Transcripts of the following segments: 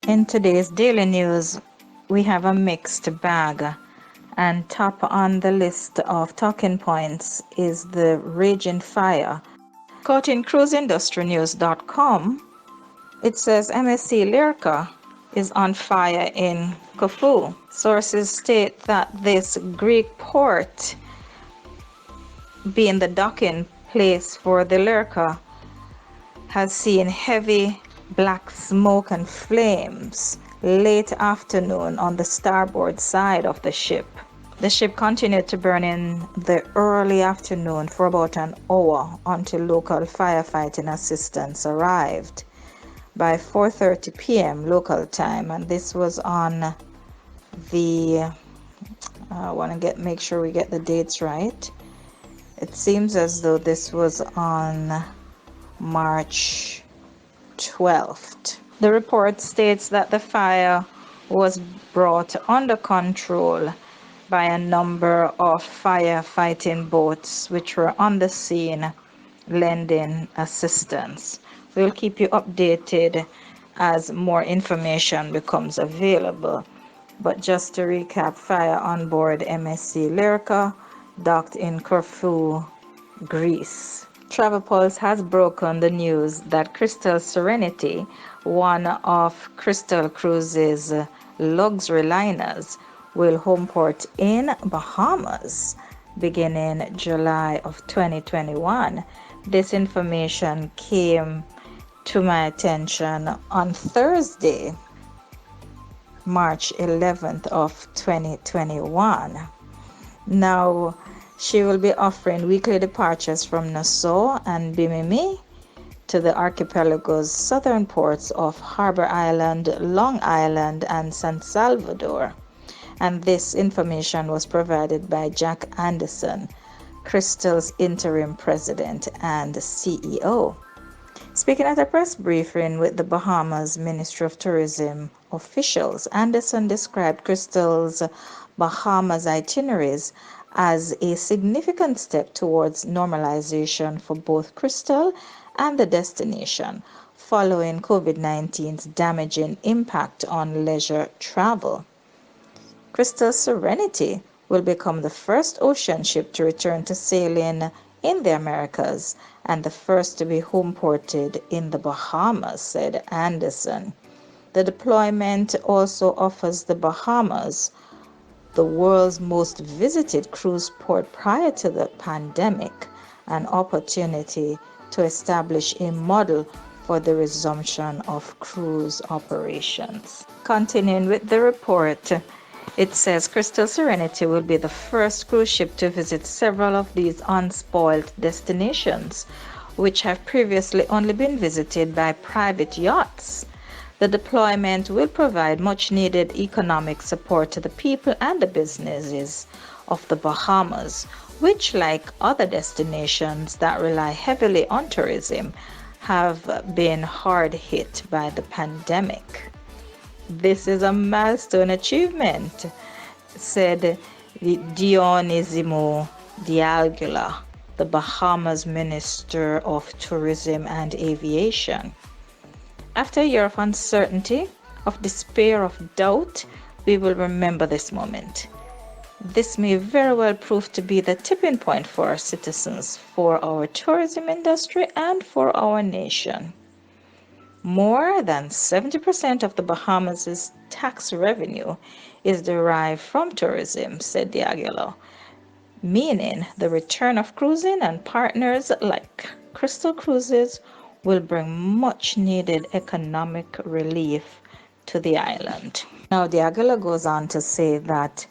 In today's daily news, we have a mixed bag, and top on the list of talking points is the raging fire. Quoting cruiseindustrynews.com, it says MSC Lyrica is on fire in Corfu. Sources state that this Greek port, being the docking place for the Lyrica, has seen heavy black smoke and flames late afternoon on the starboard side of the ship. The ship continued to burn in the early afternoon for about an hour until local firefighting assistance arrived by 4:30 p.m. local time, and this was on the I want to make sure we get the dates right. It seems as though this was on March 12th. The report states that the fire was brought under control by a number of firefighting boats which were on the scene lending assistance. We'll keep you updated as more information becomes available. But just to recap, fire on board MSC Lyrica docked in Corfu, Greece. Travel Pulse has broken the news that Crystal Serenity, one of Crystal Cruises' luxury liners, will home port in Bahamas beginning July of 2021. This information came to my attention on Thursday, March 11th of 2021. Now, she will be offering weekly departures from Nassau and Bimini to the archipelago's southern ports of Harbor Island, Long Island, and San Salvador. And this information was provided by Jack Anderson, Crystal's interim president and CEO. Speaking at a press briefing with the Bahamas Ministry of Tourism officials, Anderson described Crystal's Bahamas itineraries as a significant step towards normalization for both Crystal and the destination, following COVID-19's damaging impact on leisure travel. Crystal Serenity will become the first ocean ship to return to sailing in the Americas and the first to be home ported in the Bahamas, said Anderson. The deployment also offers the Bahamas, the world's most visited cruise port prior to the pandemic, an opportunity to establish a model for the resumption of cruise operations. Continuing with the report, it says Crystal Serenity will be the first cruise ship to visit several of these unspoiled destinations, which have previously only been visited by private yachts. The deployment will provide much needed economic support to the people and the businesses of the Bahamas, which, like other destinations that rely heavily on tourism, have been hard hit by the pandemic. This is a milestone achievement, said Dionisimo Dialgula, the Bahamas Minister of Tourism and Aviation. After a year of uncertainty, of despair, of doubt, we will remember this moment. This may very well prove to be the tipping point for our citizens, for our tourism industry, and for our nation. More than 70% of the Bahamas' tax revenue is derived from tourism, said Diaghilev, meaning the return of cruising and partners like Crystal Cruises will bring much needed economic relief to the island. Now, Diaghilev goes on to say that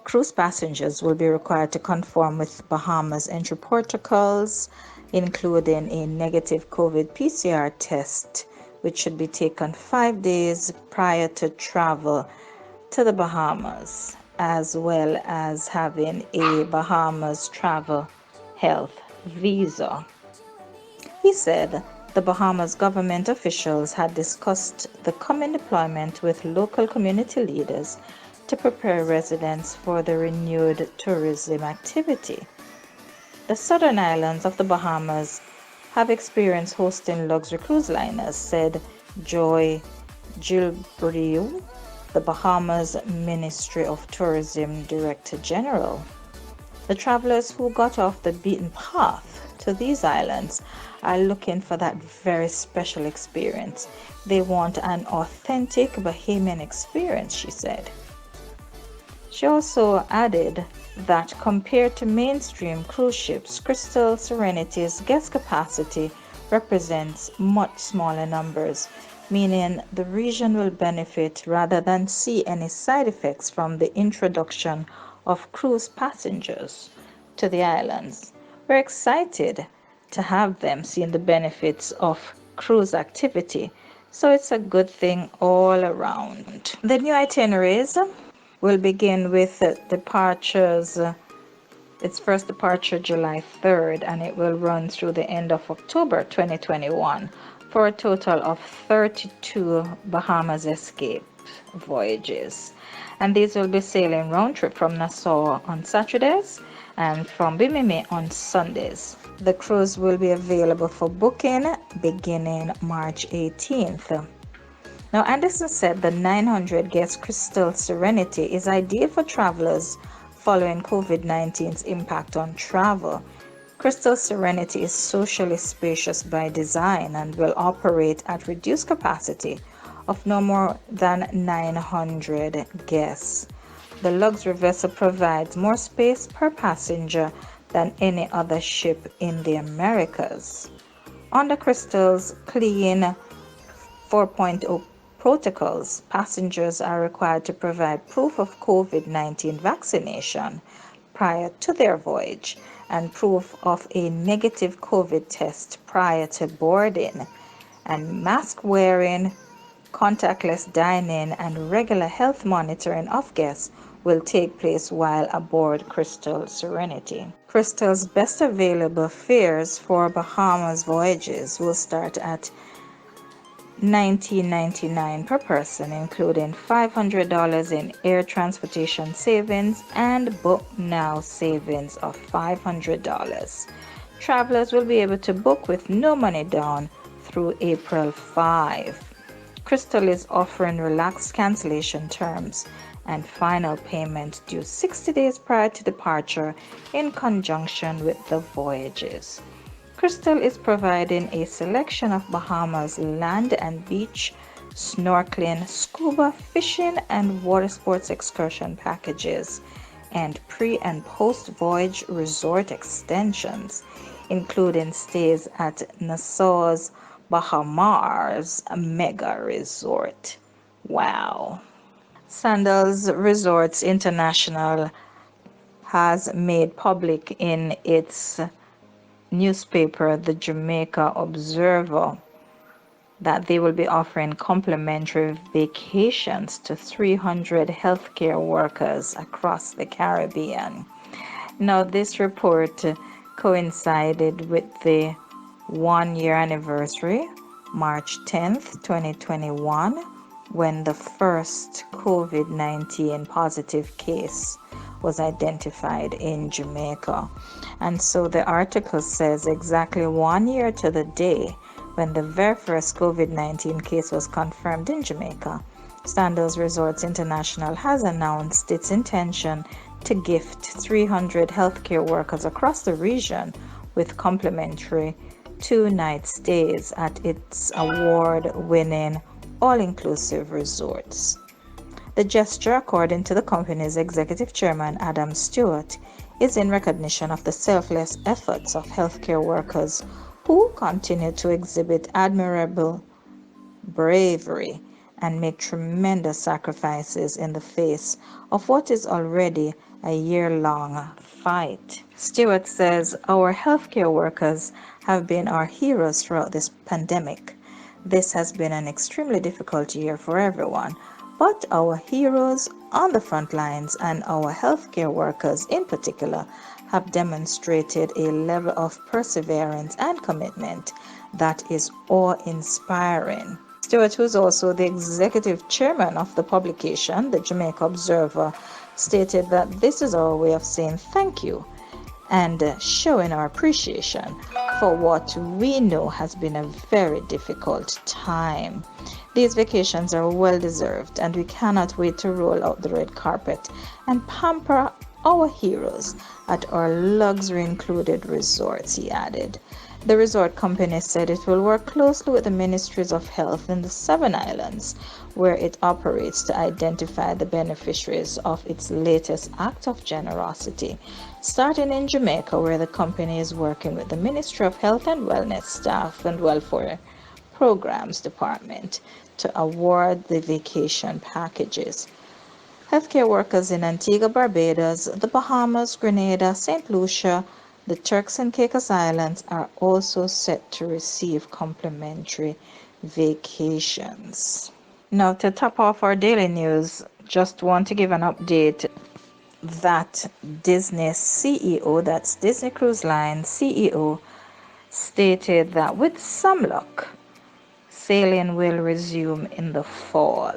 cruise passengers will be required to conform with Bahamas entry protocols, including a negative COVID PCR test, which should be taken 5 days prior to travel to the Bahamas, as well as having a Bahamas travel health visa. He said the Bahamas government officials had discussed the coming deployment with local community leaders to prepare residents for the renewed tourism activity. The southern islands of the Bahamas have experienced hosting luxury cruise liners, said Joy Jill Brew, the Bahamas Ministry of Tourism Director General. The travelers who got off the beaten path to these islands are looking for that very special experience. They want an authentic Bahamian experience, she said. She also added that compared to mainstream cruise ships, Crystal Serenity's guest capacity represents much smaller numbers, meaning the region will benefit rather than see any side effects from the introduction of cruise passengers to the islands. We're excited to have them seeing the benefits of cruise activity, so it's a good thing all around. The new itineraries will begin with departures. Its first departure July 3rd, and it will run through the end of October 2021 for a total of 32 Bahamas Escape voyages. And these will be sailing round trip from Nassau on Saturdays and from Bimini on Sundays. The cruise will be available for booking beginning March 18th. Now, Anderson said the 900 guest Crystal Serenity is ideal for travelers following COVID-19's impact on travel. Crystal Serenity is socially spacious by design and will operate at reduced capacity of no more than 900 guests. The luxury vessel provides more space per passenger than any other ship in the Americas. Under Crystal's clean 4.0 protocols, passengers are required to provide proof of COVID-19 vaccination prior to their voyage and proof of a negative COVID test prior to boarding, and mask wearing, contactless dining, and regular health monitoring of guests will take place while aboard Crystal Serenity. Crystal's best available fares for Bahamas voyages will start at $19.99 per person, including $500 in air transportation savings and book now savings of $500. Travelers will be able to book with no money down through April 5. Crystal is offering relaxed cancellation terms and final payment due 60 days prior to departure in conjunction with the voyages. Crystal is providing a selection of Bahamas land and beach, snorkeling, scuba, fishing, and water sports excursion packages, and pre- and post-voyage resort extensions, including stays at Nassau's Bahamars Mega Resort. Wow. Sandals Resorts International has made public in its newspaper, the Jamaica Observer, that they will be offering complimentary vacations to 300 healthcare workers across the Caribbean. Now, this report coincided with the 1-year anniversary, March 10th, 2021, when the first COVID-19 positive case was identified in Jamaica. And so the article says exactly 1 year to the day when the very first COVID-19 case was confirmed in Jamaica, Sandals Resorts International has announced its intention to gift 300 healthcare workers across the region with complimentary 2-night stays at its award-winning all-inclusive resorts. The gesture, according to the company's executive chairman Adam Stewart, is in recognition of the selfless efforts of healthcare workers who continue to exhibit admirable bravery and make tremendous sacrifices in the face of what is already a year-long fight. Stewart says, "Our healthcare workers have been our heroes throughout this pandemic. This has been an extremely difficult year for everyone, but our heroes on the front lines and our healthcare workers in particular have demonstrated a level of perseverance and commitment that is awe-inspiring." Stewart, who is also the executive chairman of the publication, the Jamaica Observer, stated that this is our way of saying thank you and showing our appreciation for what we know has been a very difficult time. These vacations are well deserved, and we cannot wait to roll out the red carpet and pamper our heroes at our luxury included resorts, he added. The resort company said it will work closely with the ministries of health in the 7 islands where it operates to identify the beneficiaries of its latest act of generosity, starting in Jamaica, where the company is working with the Ministry of Health and Wellness Staff and Welfare Programs Department to award the vacation packages. Healthcare workers in Antigua, Barbados, the Bahamas, Grenada, St. Lucia, the Turks and Caicos Islands are also set to receive complimentary vacations. Now, to top off our daily news, just want to give an update that Disney CEO, that's Disney Cruise Line CEO, stated that with some luck, sailing will resume in the fall.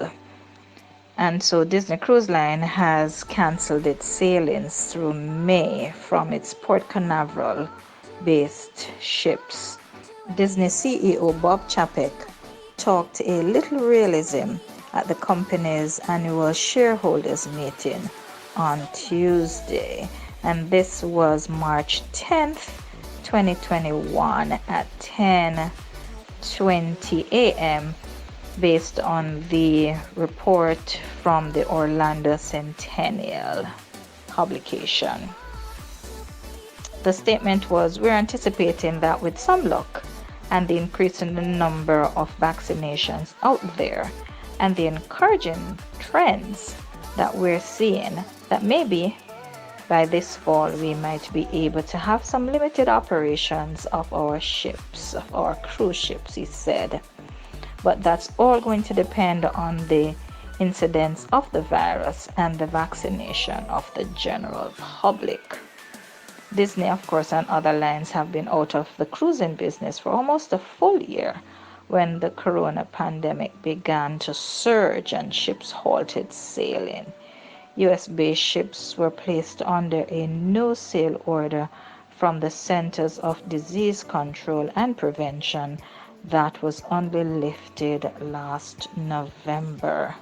And so Disney Cruise Line has cancelled its sailings through May from its Port Canaveral based ships. Disney CEO Bob Chapek talked a little realism at the company's annual shareholders meeting on Tuesday, and this was March 10th, 2021 at 10:20 a.m. based on the report from the Orlando Centennial publication. The statement was, "We're anticipating that with some luck and the increase in the number of vaccinations out there and the encouraging trends that we're seeing, that maybe by this fall we might be able to have some limited operations of our ships, of our cruise ships," he said. But that's all going to depend on the incidence of the virus and the vaccination of the general public. Disney, of course, and other lines have been out of the cruising business for almost a full year when the corona pandemic began to surge and ships halted sailing. US-based ships were placed under a no-sail order from the Centers of Disease Control and Prevention that was only lifted last November.